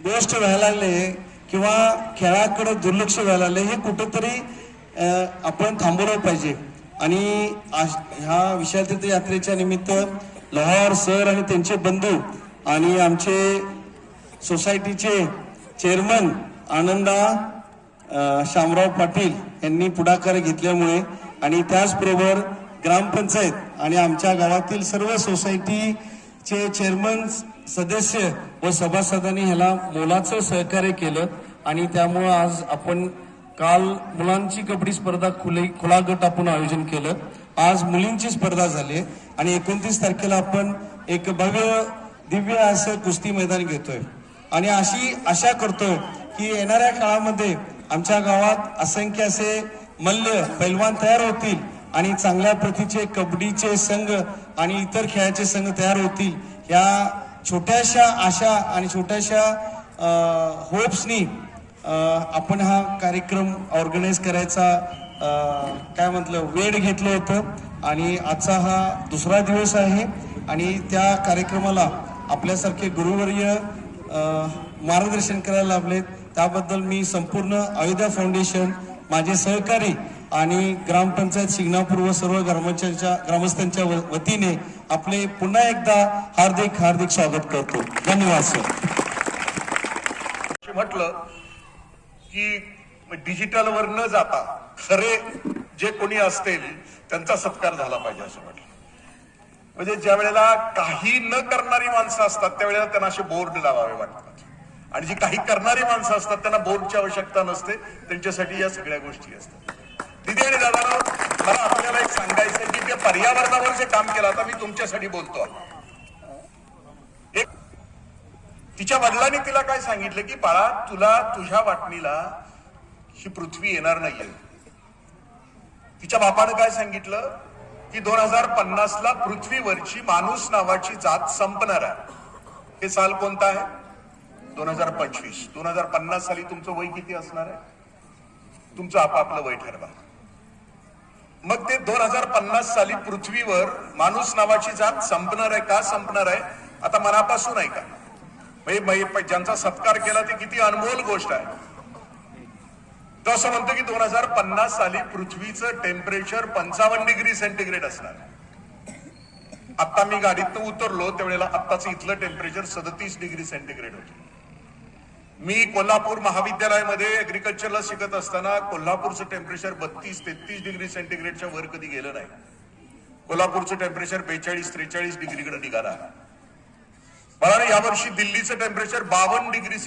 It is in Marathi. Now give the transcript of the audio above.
वेस्ट व्हायला लागले किंवा खेळाकडे दुर्लक्ष व्हायला लागले, हे कुठंतरी आपण थांबवलं पाहिजे। आणि ह्या विशाल तीर्थयात्रेच्या निमित्त लोहार सर आणि त्यांचे बंधू आणि आमचे सोसायटीचे चेअरमन आनंदा शामराव पाटील यांनी पुढाकार घेतल्यामुळे आणि त्याचबरोबर ग्रामपंचायत आणि आमच्या गावातील सर्व सोसायटीचे चेअरमन सदस्य व सभासदांनी ह्याला मोलाचं सहकार्य केलं आणि त्यामुळे आज आपण काल मुलांची कबड्डी स्पर्धा खुला गट आपण आयोजन केलं, आज मुलींची स्पर्धा झाली आणि 29 तारखेला आपण एक भव्य दिव्य असं कुस्ती मैदान घेतोय आणि अशी आशा करतोय की येणाऱ्या काळामध्ये आमच्या गावात असंख्य असे मल्ल पैलवान तयार होतील आणि चांगल्या प्रतीचे कबड्डीचे संघ आणि इतर खेळाचे संघ तयार होतील। या छोट्याशा आशा आणि छोट्याशा होप्सनी आपण हा कार्यक्रम ऑर्गनाइज करायचा काय म्हटलं वेळ घेतलं होतं आणि आजचा हा दुसरा दिवस आहे आणि त्या कार्यक्रमाला आपल्यासारखे गुरुवर्य मार्गदर्शन करायला लाभले, त्याबद्दल मी संपूर्ण अयोध्या फाउंडेशन, माझे सहकारी आणि ग्रामपंचायत शिंगणापूर व सर्व ग्रामस्थांच्या वतीने आपले पुन्हा एकदा हार्दिक हार्दिक स्वागत करतो। धन्यवाद सर। म्हटलं की डिजिटल वर न जाता खरे जे कोणी असतील त्यांचा सत्कार झाला पाहिजे असं म्हटलं। म्हणजे ज्या वेळेला काही न करणारी माणसं असतात त्यावेळेला त्यांना असे बोर्ड लावावे वाटतात आणि जी काही करणारी माणसं असतात त्यांना बोर्डची आवश्यकता नसते, त्यांच्यासाठी या सगळ्या गोष्टी असतात। दिदी आणि दादा, मला आपल्याला एक सांगायचं की ते पर्यावरणावर जे काम केलं, आता मी तुमच्यासाठी बोलतो। एक तिच्या वडिलांनी तिला काय सांगितलं की बाळा, तुला तुझ्या वाटणीला ही पृथ्वी येणार नाहीये। तिच्या बापानं काय सांगितलं की 2050 ला पृथ्वीवरची माणूस नावाची जात संपणार आहे। हे साल कोणता आहे? 2025। 2050 साली तुमचं वय किती असणार आहे? तुमचं आपापलं वय ठरवा। मग ते 2050 साली पृथ्वीवर माणूस नावाची जात संपणार आहे का संपणार आहे? आता मनापासून आहे का? ज्यांचा सत्कार केला ते किती अनमोल गोष्ट आहे। तो असं म्हणतो की 2050 साली पृथ्वीचं टेम्परेचर 55 डिग्री सेंटीग्रेड असणार। आता मी गाडीतनं उतरलो त्यावेळेला आत्ताचं इथलं टेम्परेचर 37 डिग्री सेंटीग्रेड होतं। मी कोल्हापूर महाविद्यालयामध्ये ऍग्रिकल्चरला शिकत असताना कोल्हापूरचं टेम्परेचर 32-33 डिग्री सेंटीग्रेडच्या वर कधी गेलं नाही। कोल्हापूरचं टेम्परेचर 42-43 डिग्रीकडे निघाला। मला यावर्षी दिल्लीचं टेम्परेचर 52 डिग्री